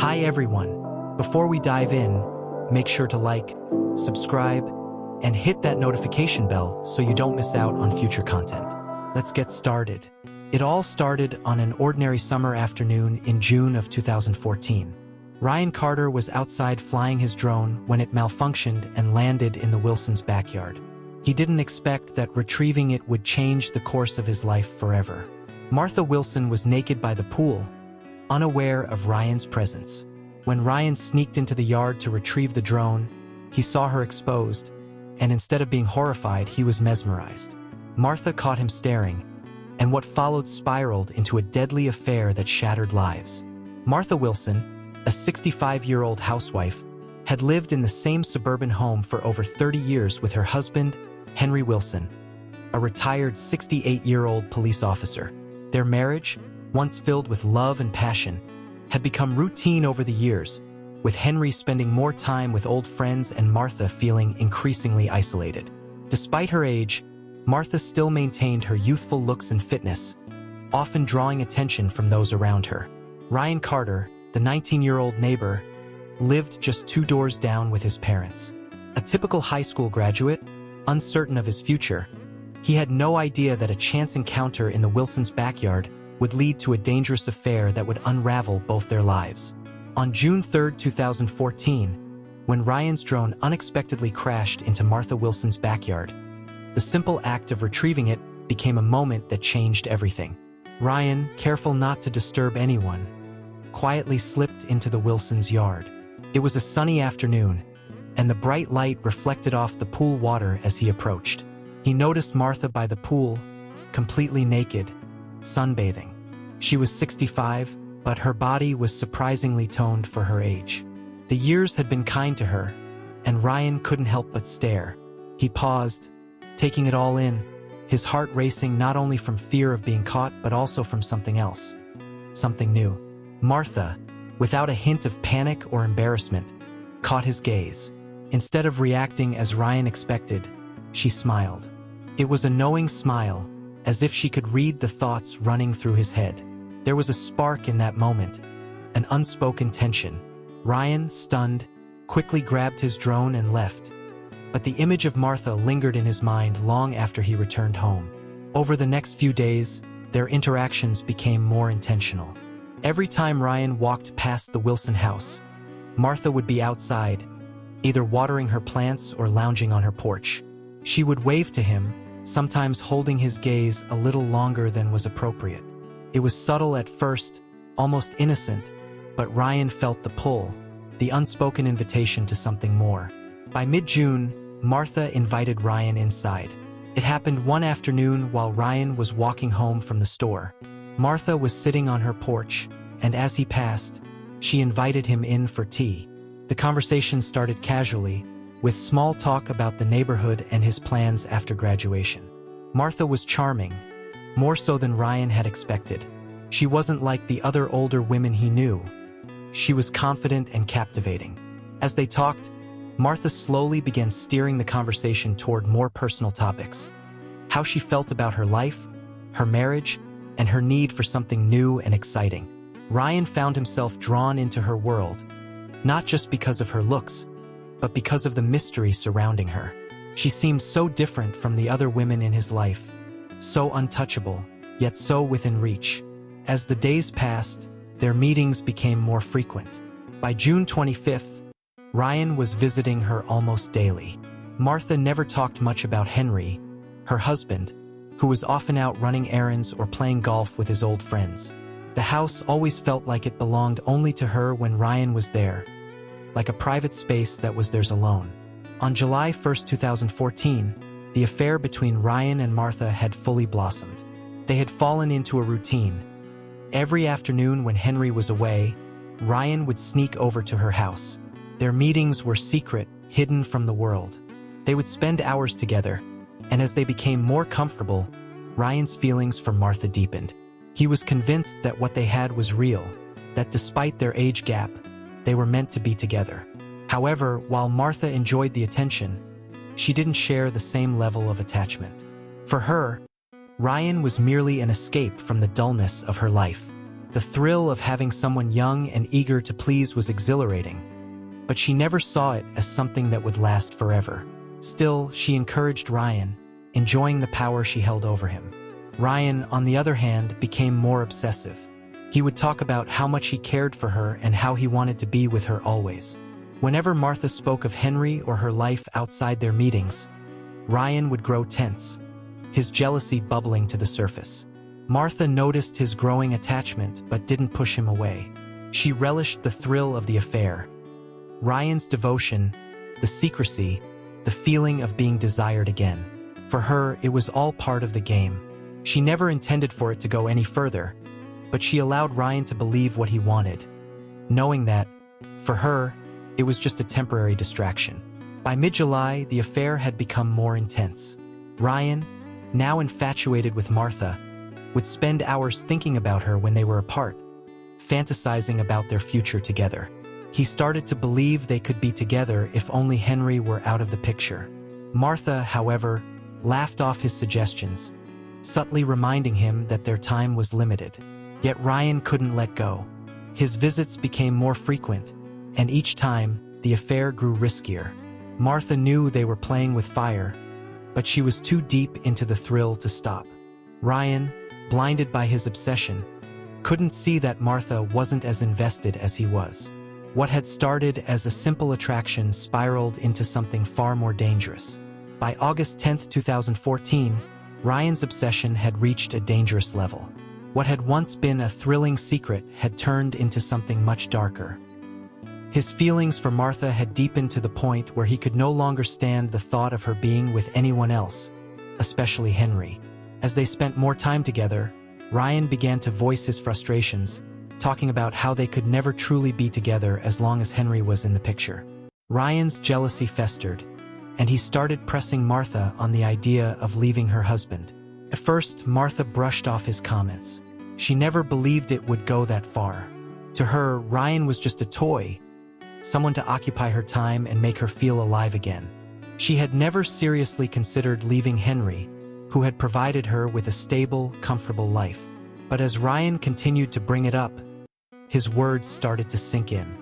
Hi everyone. Before we dive in, make sure to like, subscribe, and hit that notification bell so you don't miss out on future content. Let's get started. It all started on an ordinary summer afternoon in June of 2014. Ryan Carter was outside flying his drone when it malfunctioned and landed in the Wilsons' backyard. He didn't expect that retrieving it would change the course of his life forever. Martha Wilson was naked by the pool, unaware of Ryan's presence. When Ryan sneaked into the yard to retrieve the drone, he saw her exposed, and instead of being horrified, he was mesmerized. Martha caught him staring, and what followed spiraled into a deadly affair that shattered lives. Martha Wilson, a 65-year-old housewife, had lived in the same suburban home for over 30 years with her husband, Henry Wilson, a retired 68-year-old police officer. Their marriage, once filled with love and passion, had become routine over the years, with Henry spending more time with old friends and Martha feeling increasingly isolated. Despite her age, Martha still maintained her youthful looks and fitness, often drawing attention from those around her. Ryan Carter, the 19-year-old neighbor, lived just 2 doors down with his parents. A typical high school graduate, uncertain of his future, he had no idea that a chance encounter in the Wilsons' backyard would lead to a dangerous affair that would unravel both their lives. On June 3, 2014, when Ryan's drone unexpectedly crashed into Martha Wilson's backyard, the simple act of retrieving it became a moment that changed everything. Ryan, careful not to disturb anyone, quietly slipped into the Wilsons' yard. It was a sunny afternoon, and the bright light reflected off the pool water as he approached. He noticed Martha by the pool, completely naked, sunbathing. She was 65, but her body was surprisingly toned for her age. The years had been kind to her, and Ryan couldn't help but stare. He paused, taking it all in, his heart racing not only from fear of being caught but also from something else, something new. Martha, without a hint of panic or embarrassment, caught his gaze. Instead of reacting as Ryan expected, she smiled. It was a knowing smile, as if she could read the thoughts running through his head. There was a spark in that moment, an unspoken tension. Ryan, stunned, quickly grabbed his drone and left. But the image of Martha lingered in his mind long after he returned home. Over the next few days, their interactions became more intentional. Every time Ryan walked past the Wilson house, Martha would be outside, either watering her plants or lounging on her porch. She would wave to him, sometimes holding his gaze a little longer than was appropriate. It was subtle at first, almost innocent, but Ryan felt the pull, the unspoken invitation to something more. By mid-June, Martha invited Ryan inside. It happened one afternoon while Ryan was walking home from the store. Martha was sitting on her porch, and as he passed, she invited him in for tea. The conversation started casually, with small talk about the neighborhood and his plans after graduation. Martha was charming, more so than Ryan had expected. She wasn't like the other older women he knew. She was confident and captivating. As they talked, Martha slowly began steering the conversation toward more personal topics. How she felt about her life, her marriage, and her need for something new and exciting. Ryan found himself drawn into her world, not just because of her looks, but because of the mystery surrounding her. She seemed so different from the other women in his life, so untouchable, yet so within reach. As the days passed, their meetings became more frequent. By June 25th, Ryan was visiting her almost daily. Martha never talked much about Henry, her husband, who was often out running errands or playing golf with his old friends. The house always felt like it belonged only to her when Ryan was there, like a private space that was theirs alone. On July 1, 2014, the affair between Ryan and Martha had fully blossomed. They had fallen into a routine. Every afternoon when Henry was away, Ryan would sneak over to her house. Their meetings were secret, hidden from the world. They would spend hours together, and as they became more comfortable, Ryan's feelings for Martha deepened. He was convinced that what they had was real, that despite their age gap, they were meant to be together. However, while Martha enjoyed the attention, she didn't share the same level of attachment. For her, Ryan was merely an escape from the dullness of her life. The thrill of having someone young and eager to please was exhilarating, but she never saw it as something that would last forever. Still, she encouraged Ryan, enjoying the power she held over him. Ryan, on the other hand, became more obsessive. He would talk about how much he cared for her and how he wanted to be with her always. Whenever Martha spoke of Henry or her life outside their meetings, Ryan would grow tense, his jealousy bubbling to the surface. Martha noticed his growing attachment but didn't push him away. She relished the thrill of the affair. Ryan's devotion, the secrecy, the feeling of being desired again. For her, it was all part of the game. She never intended for it to go any further, but she allowed Ryan to believe what he wanted, knowing that, for her, it was just a temporary distraction. By mid-July, the affair had become more intense. Ryan, now infatuated with Martha, would spend hours thinking about her when they were apart, fantasizing about their future together. He started to believe they could be together if only Henry were out of the picture. Martha, however, laughed off his suggestions, subtly reminding him that their time was limited. Yet Ryan couldn't let go. His visits became more frequent, and each time, the affair grew riskier. Martha knew they were playing with fire, but she was too deep into the thrill to stop. Ryan, blinded by his obsession, couldn't see that Martha wasn't as invested as he was. What had started as a simple attraction spiraled into something far more dangerous. By August 10, 2014, Ryan's obsession had reached a dangerous level. What had once been a thrilling secret had turned into something much darker. His feelings for Martha had deepened to the point where he could no longer stand the thought of her being with anyone else, especially Henry. As they spent more time together, Ryan began to voice his frustrations, talking about how they could never truly be together as long as Henry was in the picture. Ryan's jealousy festered, and he started pressing Martha on the idea of leaving her husband. At first, Martha brushed off his comments. She never believed it would go that far. To her, Ryan was just a toy, someone to occupy her time and make her feel alive again. She had never seriously considered leaving Henry, who had provided her with a stable, comfortable life. But as Ryan continued to bring it up, his words started to sink in.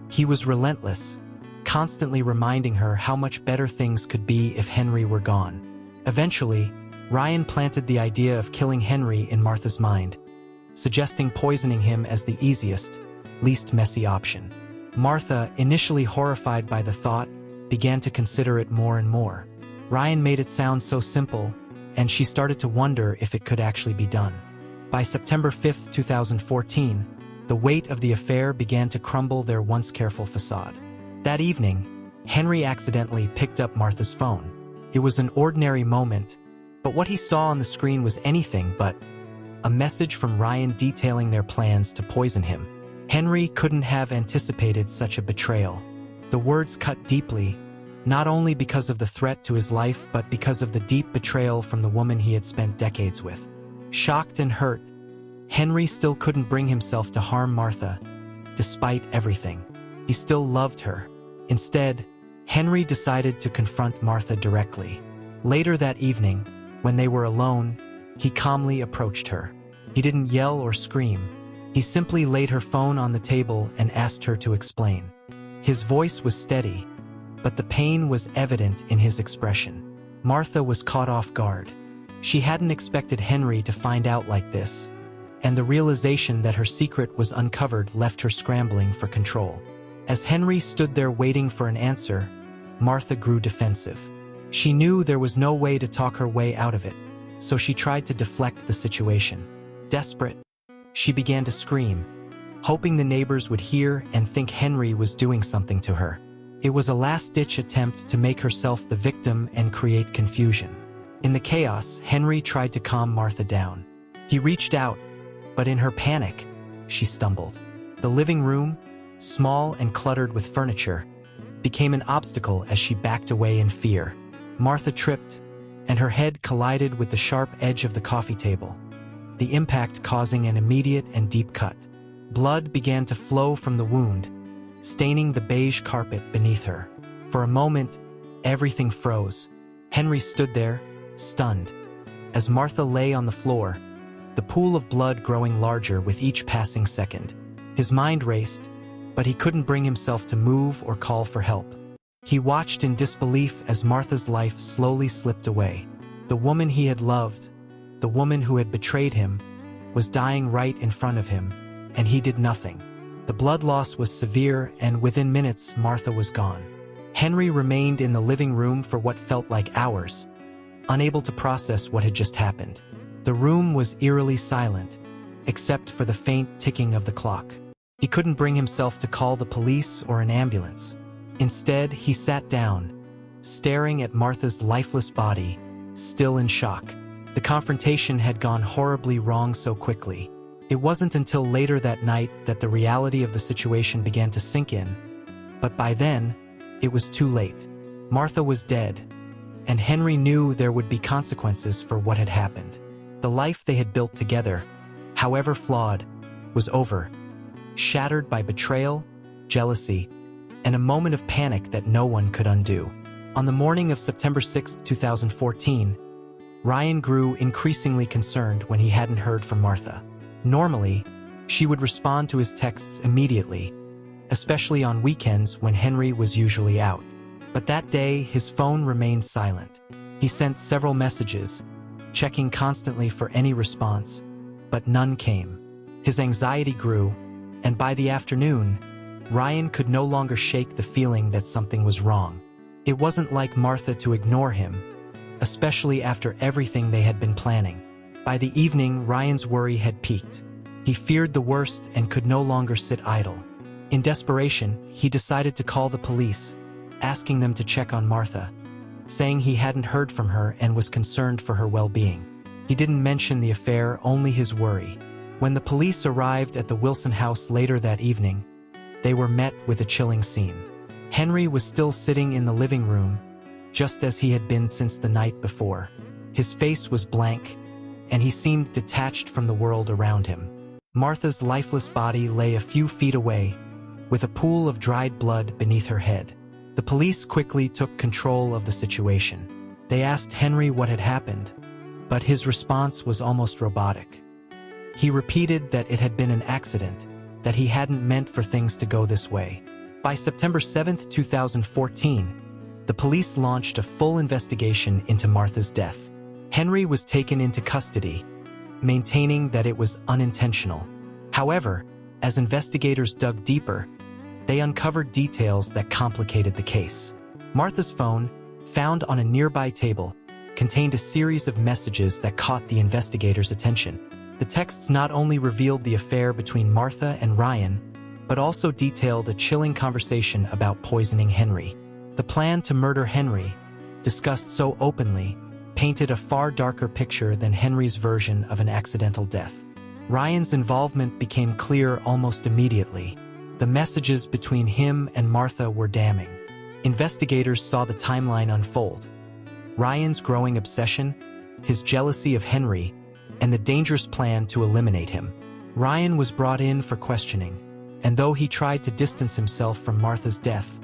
He was relentless, constantly reminding her how much better things could be if Henry were gone. Eventually, Ryan planted the idea of killing Henry in Martha's mind, suggesting poisoning him as the easiest, least messy option. Martha, initially horrified by the thought, began to consider it more and more. Ryan made it sound so simple, and she started to wonder if it could actually be done. By September 5, 2014, the weight of the affair began to crumble their once careful facade. That evening, Henry accidentally picked up Martha's phone. It was an ordinary moment, but what he saw on the screen was anything but a message from Ryan detailing their plans to poison him. Henry couldn't have anticipated such a betrayal. The words cut deeply, not only because of the threat to his life, but because of the deep betrayal from the woman he had spent decades with. Shocked and hurt, Henry still couldn't bring himself to harm Martha, despite everything. He still loved her. Instead, Henry decided to confront Martha directly. Later that evening, when they were alone, he calmly approached her. He didn't yell or scream. He simply laid her phone on the table and asked her to explain. His voice was steady, but the pain was evident in his expression. Martha was caught off guard. She hadn't expected Henry to find out like this, and the realization that her secret was uncovered left her scrambling for control. As Henry stood there waiting for an answer, Martha grew defensive. She knew there was no way to talk her way out of it, so she tried to deflect the situation. Desperate, she began to scream, hoping the neighbors would hear and think Henry was doing something to her. It was a last-ditch attempt to make herself the victim and create confusion. In the chaos, Henry tried to calm Martha down. He reached out, but in her panic, she stumbled. The living room, small and cluttered with furniture, became an obstacle as she backed away in fear. Martha tripped, and her head collided with the sharp edge of the coffee table, the impact causing an immediate and deep cut. Blood began to flow from the wound, staining the beige carpet beneath her. For a moment, everything froze. Henry stood there, stunned. As Martha lay on the floor, the pool of blood growing larger with each passing second. His mind raced, but he couldn't bring himself to move or call for help. He watched in disbelief as Martha's life slowly slipped away. The woman he had loved, the woman who had betrayed him, was dying right in front of him, and he did nothing. The blood loss was severe, and within minutes, Martha was gone. Henry remained in the living room for what felt like hours, unable to process what had just happened. The room was eerily silent, except for the faint ticking of the clock. He couldn't bring himself to call the police or an ambulance. Instead, he sat down, staring at Martha's lifeless body, still in shock. The confrontation had gone horribly wrong so quickly. It wasn't until later that night that the reality of the situation began to sink in. But by then, it was too late. Martha was dead, and Henry knew there would be consequences for what had happened. The life they had built together, however flawed, was over, shattered by betrayal, jealousy, and a moment of panic that no one could undo. On the morning of September 6, 2014, Ryan grew increasingly concerned when he hadn't heard from Martha. Normally, she would respond to his texts immediately, especially on weekends when Henry was usually out. But that day, his phone remained silent. He sent several messages, checking constantly for any response, but none came. His anxiety grew, and by the afternoon, Ryan could no longer shake the feeling that something was wrong. It wasn't like Martha to ignore him, especially after everything they had been planning. By the evening, Ryan's worry had peaked. He feared the worst and could no longer sit idle. In desperation, he decided to call the police, asking them to check on Martha, saying he hadn't heard from her and was concerned for her well-being. He didn't mention the affair, only his worry. When the police arrived at the Wilson house later that evening, they were met with a chilling scene. Henry was still sitting in the living room, just as he had been since the night before. His face was blank, and he seemed detached from the world around him. Martha's lifeless body lay a few feet away, with a pool of dried blood beneath her head. The police quickly took control of the situation. They asked Henry what had happened, but his response was almost robotic. He repeated that it had been an accident, that he hadn't meant for things to go this way. By September 7, 2014, the police launched a full investigation into Martha's death. Henry was taken into custody, maintaining that it was unintentional. However, as investigators dug deeper, they uncovered details that complicated the case. Martha's phone, found on a nearby table, contained a series of messages that caught the investigators' attention. The texts not only revealed the affair between Martha and Ryan, but also detailed a chilling conversation about poisoning Henry. The plan to murder Henry, discussed so openly, painted a far darker picture than Henry's version of an accidental death. Ryan's involvement became clear almost immediately. The messages between him and Martha were damning. Investigators saw the timeline unfold. Ryan's growing obsession, his jealousy of Henry, and the dangerous plan to eliminate him. Ryan was brought in for questioning, and though he tried to distance himself from Martha's death,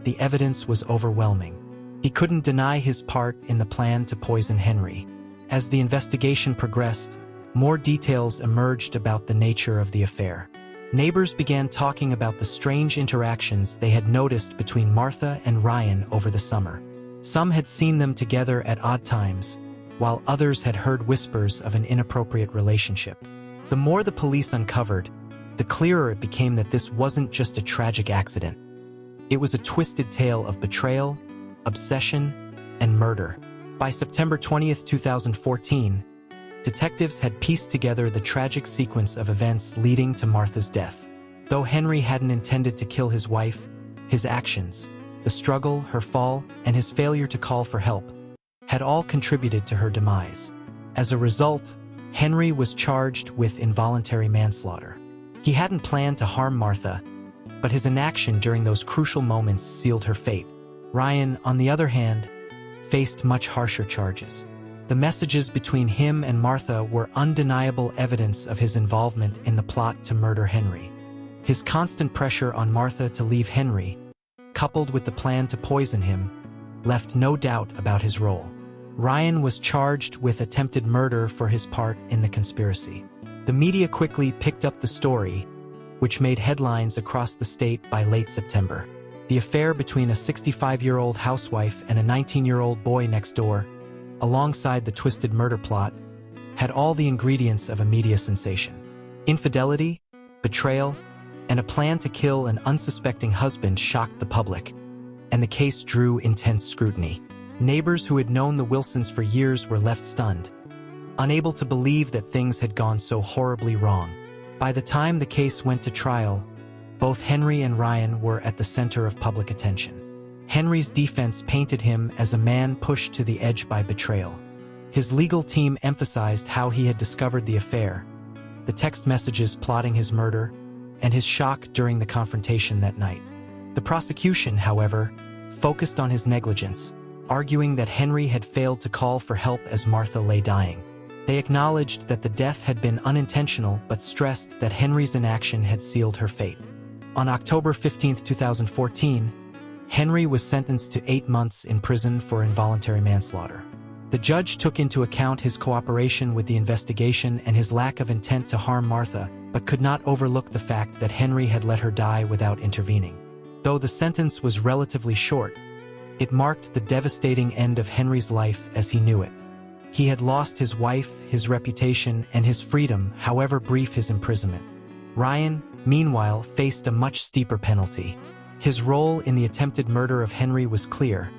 the evidence was overwhelming. He couldn't deny his part in the plan to poison Henry. As the investigation progressed, more details emerged about the nature of the affair. Neighbors began talking about the strange interactions they had noticed between Martha and Ryan over the summer. Some had seen them together at odd times, while others had heard whispers of an inappropriate relationship. The more the police uncovered, the clearer it became that this wasn't just a tragic accident. It was a twisted tale of betrayal, obsession, and murder. By September 20, 2014, detectives had pieced together the tragic sequence of events leading to Martha's death. Though Henry hadn't intended to kill his wife, his actions, the struggle, her fall, and his failure to call for help had all contributed to her demise. As a result, Henry was charged with involuntary manslaughter. He hadn't planned to harm Martha, but his inaction during those crucial moments sealed her fate. Ryan, on the other hand, faced much harsher charges. The messages between him and Martha were undeniable evidence of his involvement in the plot to murder Henry. His constant pressure on Martha to leave Henry, coupled with the plan to poison him, left no doubt about his role. Ryan was charged with attempted murder for his part in the conspiracy. The media quickly picked up the story, which made headlines across the state by late September. The affair between a 65-year-old housewife and a 19-year-old boy next door, alongside the twisted murder plot, had all the ingredients of a media sensation. Infidelity, betrayal, and a plan to kill an unsuspecting husband shocked the public, and the case drew intense scrutiny. Neighbors who had known the Wilsons for years were left stunned, unable to believe that things had gone so horribly wrong. By the time the case went to trial, both Henry and Ryan were at the center of public attention. Henry's defense painted him as a man pushed to the edge by betrayal. His legal team emphasized how he had discovered the affair, the text messages plotting his murder, and his shock during the confrontation that night. The prosecution, however, focused on his negligence, arguing that Henry had failed to call for help as Martha lay dying. They acknowledged that the death had been unintentional but stressed that Henry's inaction had sealed her fate. On October 15, 2014, Henry was sentenced to 8 months in prison for involuntary manslaughter. The judge took into account his cooperation with the investigation and his lack of intent to harm Martha, but could not overlook the fact that Henry had let her die without intervening. Though the sentence was relatively short, it marked the devastating end of Henry's life as he knew it. He had lost his wife, his reputation, and his freedom, however brief his imprisonment. Ryan, meanwhile, faced a much steeper penalty. His role in the attempted murder of Henry was clear,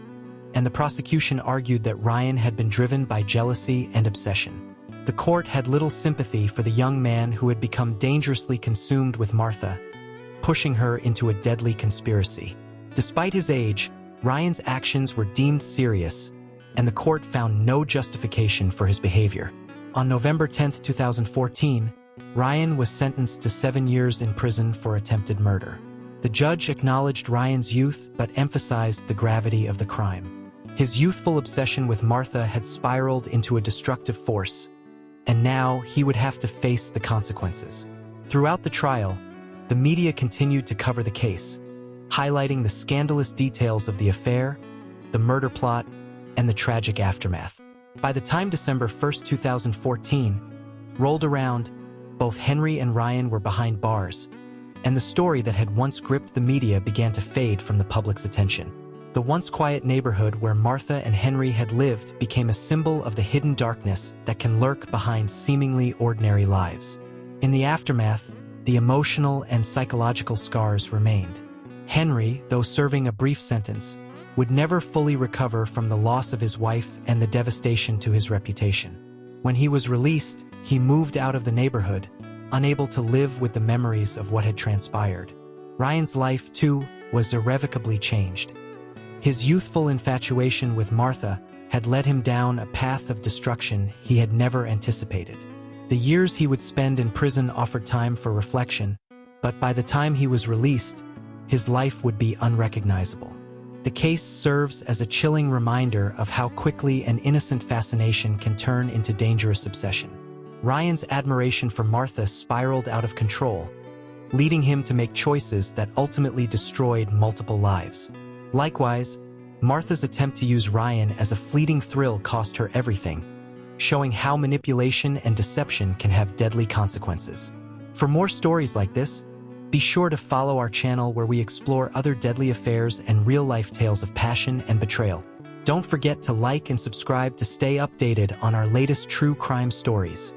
and the prosecution argued that Ryan had been driven by jealousy and obsession. The court had little sympathy for the young man who had become dangerously consumed with Martha, pushing her into a deadly conspiracy. Despite his age, Ryan's actions were deemed serious, and the court found no justification for his behavior. On November 10, 2014, Ryan was sentenced to 7 years in prison for attempted murder. The judge acknowledged Ryan's youth but emphasized the gravity of the crime. His youthful obsession with Martha had spiraled into a destructive force, and now he would have to face the consequences. Throughout the trial, the media continued to cover the case, highlighting the scandalous details of the affair, the murder plot, and the tragic aftermath. By the time December 1, 2014, rolled around, both Henry and Ryan were behind bars, and the story that had once gripped the media began to fade from the public's attention. The once quiet neighborhood where Martha and Henry had lived became a symbol of the hidden darkness that can lurk behind seemingly ordinary lives. In the aftermath, the emotional and psychological scars remained. Henry, though serving a brief sentence, would never fully recover from the loss of his wife and the devastation to his reputation. When he was released, he moved out of the neighborhood, unable to live with the memories of what had transpired. Ryan's life, too, was irrevocably changed. His youthful infatuation with Martha had led him down a path of destruction he had never anticipated. The years he would spend in prison offered time for reflection, but by the time he was released, his life would be unrecognizable. The case serves as a chilling reminder of how quickly an innocent fascination can turn into dangerous obsession. Ryan's admiration for Martha spiraled out of control, leading him to make choices that ultimately destroyed multiple lives. Likewise, Martha's attempt to use Ryan as a fleeting thrill cost her everything, showing how manipulation and deception can have deadly consequences. For more stories like this, be sure to follow our channel where we explore other deadly affairs and real-life tales of passion and betrayal. Don't forget to like and subscribe to stay updated on our latest true crime stories.